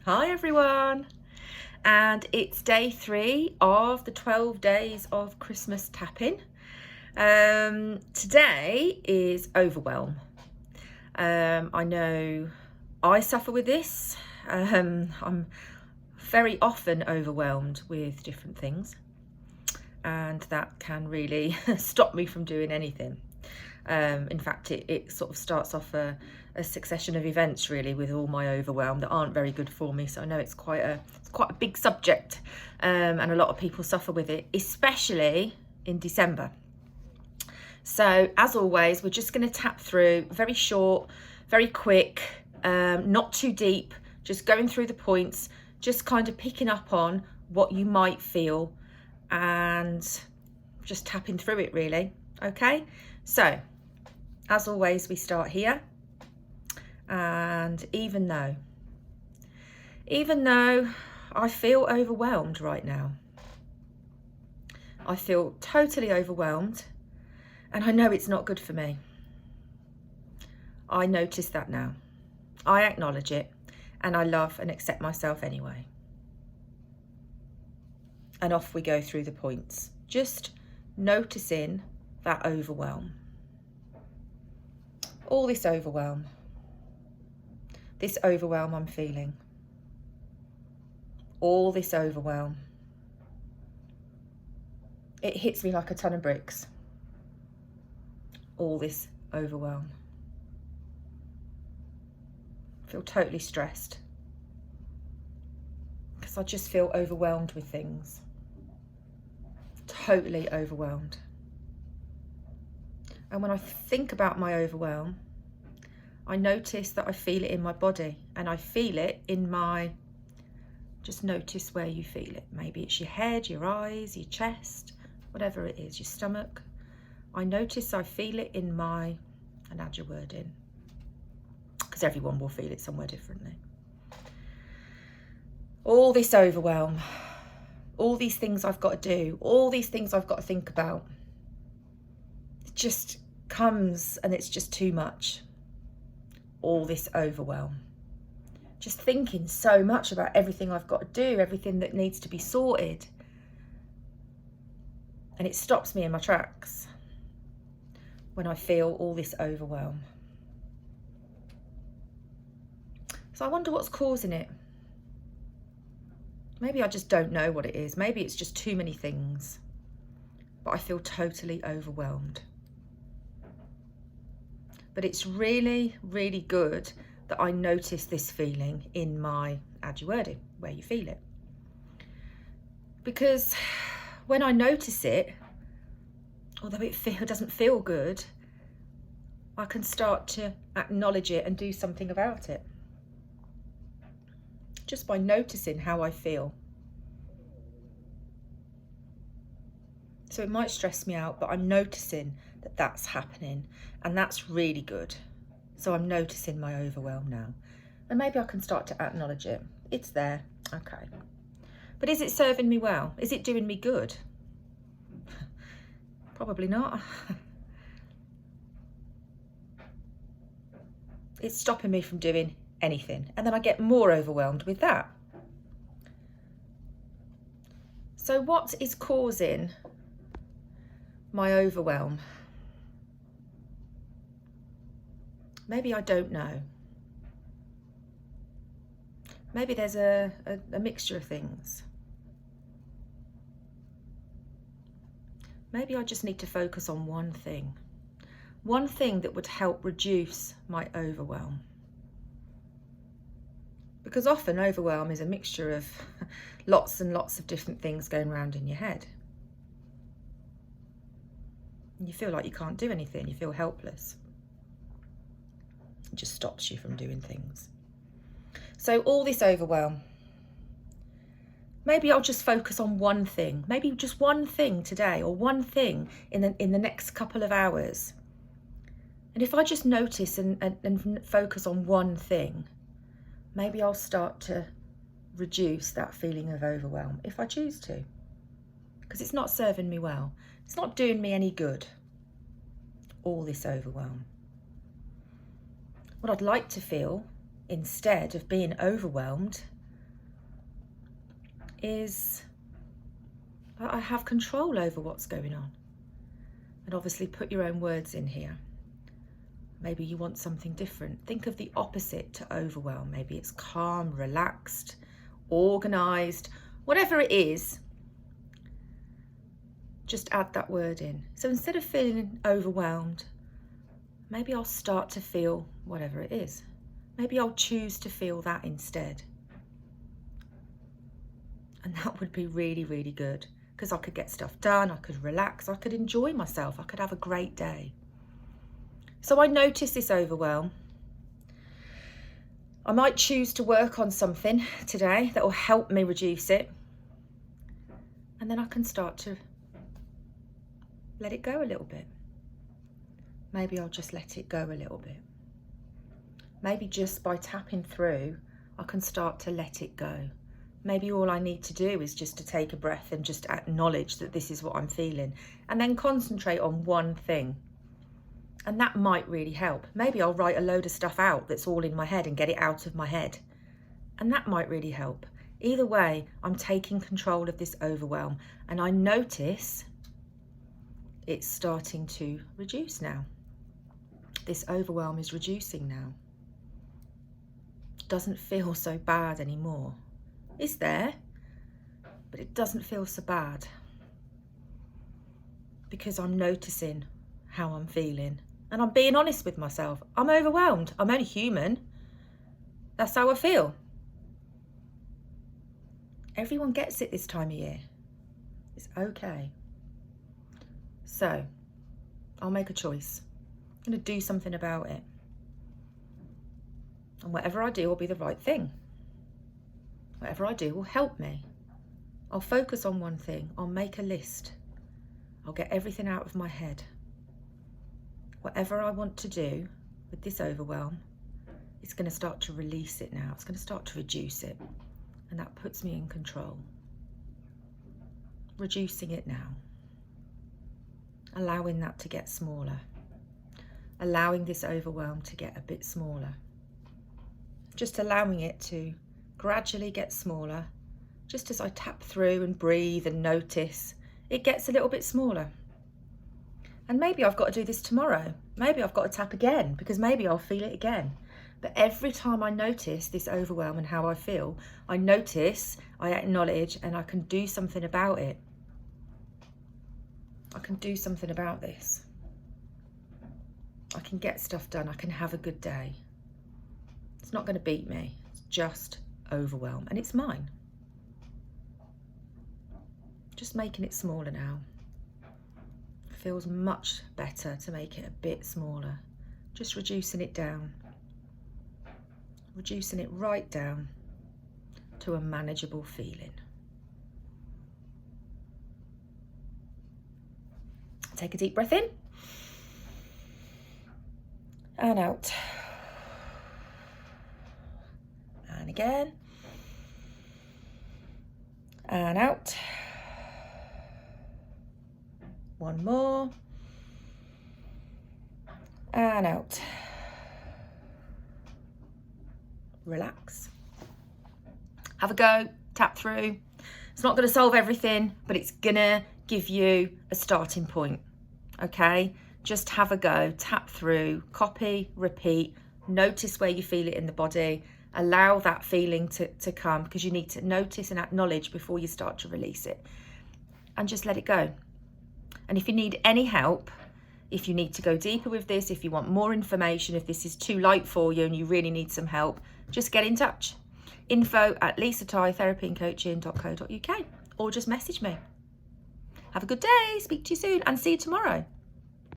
Hi everyone, and it's day 3 of the 12 days of Christmas tapping. Today is overwhelm. I know I suffer with this. I'm very often overwhelmed with different things, and that can really stop me from doing anything. In fact, it sort of starts off a succession of events really with all my overwhelm that aren't very good for me. So I know it's quite a big subject, and a lot of people suffer with it, especially in December. So as always, we're just going to tap through, very short, very quick, not too deep, just going through the points, just kind of picking up on what you might feel and just tapping through it really. Okay, so as always, we start here. And even though I feel overwhelmed right now, I feel totally overwhelmed, and I know it's not good for me. I notice that now. I acknowledge it, and I love and accept myself anyway. And off we go through the points, just noticing that overwhelm. All this overwhelm I'm feeling. All this overwhelm. It hits me like a ton of bricks. All this overwhelm. I feel totally stressed because I just feel overwhelmed with things. Totally overwhelmed. And when I think about my overwhelm, I notice that I feel it in my body, and I feel it in my, just notice where you feel it. Maybe it's your head, your eyes, your chest, whatever it is, your stomach. I notice I feel it in my, and add your word in, because everyone will feel it somewhere differently. All this overwhelm, all these things I've got to do, all these things I've got to think about, it just comes and it's just too much. All this overwhelm, just thinking so much about everything I've got to do, everything that needs to be sorted, and it stops me in my tracks when I feel all this overwhelm. So I wonder what's causing it. Maybe I just don't know what it is. Maybe it's just too many things, but I feel totally overwhelmed. But it's really, really good that I notice this feeling in my, add your word in, where you feel it. Because when I notice it, although it doesn't feel good, I can start to acknowledge it and do something about it. Just by noticing how I feel. So it might stress me out, but I'm noticing that that's happening, and that's really good. So I'm noticing my overwhelm now, and maybe I can start to acknowledge it. It's there, okay. But is it serving me well? Is it doing me good? Probably not. It's stopping me from doing anything, and then I get more overwhelmed with that. So what is causing my overwhelm? Maybe I don't know. Maybe there's a mixture of things. Maybe I just need to focus on one thing that would help reduce my overwhelm. Because often overwhelm is a mixture of lots and lots of different things going around in your head. You feel like you can't do anything, you feel helpless. It just stops you from doing things. So all this overwhelm, maybe I'll just focus on one thing, maybe just one thing today, or one thing in the next couple of hours. And if I just notice and focus on one thing, maybe I'll start to reduce that feeling of overwhelm if I choose to, because it's not serving me well. It's not doing me any good, all this overwhelm. What I'd like to feel, instead of being overwhelmed, is that I have control over what's going on. And obviously put your own words in here. Maybe you want something different. Think of the opposite to overwhelm. Maybe it's calm, relaxed, organised, whatever it is. Just add that word in. So instead of feeling overwhelmed, maybe I'll start to feel whatever it is. Maybe I'll choose to feel that instead. And that would be really, really good, because I could get stuff done, I could relax, I could enjoy myself, I could have a great day. So I notice this overwhelm. I might choose to work on something today that will help me reduce it. And then I can start to let it go a little bit. Maybe I'll just let it go a little bit. Maybe just by tapping through, I can start to let it go. Maybe all I need to do is just to take a breath and just acknowledge that this is what I'm feeling, and then concentrate on one thing. And that might really help. Maybe I'll write a load of stuff out that's all in my head and get it out of my head. And that might really help. Either way, I'm taking control of this overwhelm, and I notice it's starting to reduce now. This overwhelm is reducing now. It doesn't feel so bad anymore. It's there, but it doesn't feel so bad because I'm noticing how I'm feeling and I'm being honest with myself. I'm overwhelmed. I'm only human. That's how I feel. Everyone gets it this time of year. It's okay. So I'll make a choice. I'm going to do something about it. And whatever I do will be the right thing. Whatever I do will help me. I'll focus on one thing. I'll make a list. I'll get everything out of my head. Whatever I want to do with this overwhelm, it's going to start to release it now. It's going to start to reduce it. And that puts me in control. Reducing it now. Allowing that to get smaller. Allowing this overwhelm to get a bit smaller. Just allowing it to gradually get smaller. Just as I tap through and breathe and notice, it gets a little bit smaller. And maybe I've got to do this tomorrow. Maybe I've got to tap again, because maybe I'll feel it again. But every time I notice this overwhelm and how I feel, I notice, I acknowledge, and I can do something about it. I can do something about this. I can get stuff done. I can have a good day. It's not going to beat me. It's just overwhelm, and it's mine. Just making it smaller now. Feels much better to make it a bit smaller. Just reducing it down. Reducing it right down to a manageable feeling. Take a deep breath in and out. And again. And out. One more. And out. Relax. Have a go. Tap through. It's not going to solve everything, but it's going to give you a starting point. Okay? Just have a go. Tap through. Copy. Repeat. Notice where you feel it in the body. Allow that feeling to come, because you need to notice and acknowledge before you start to release it. And just let it go. And if you need any help, if you need to go deeper with this, if you want more information, if this is too light for you and you really need some help, just get in touch. info@lisatightherapyandcoaching.co.uk, or just message me. Have a good day. Speak to you soon and see you tomorrow.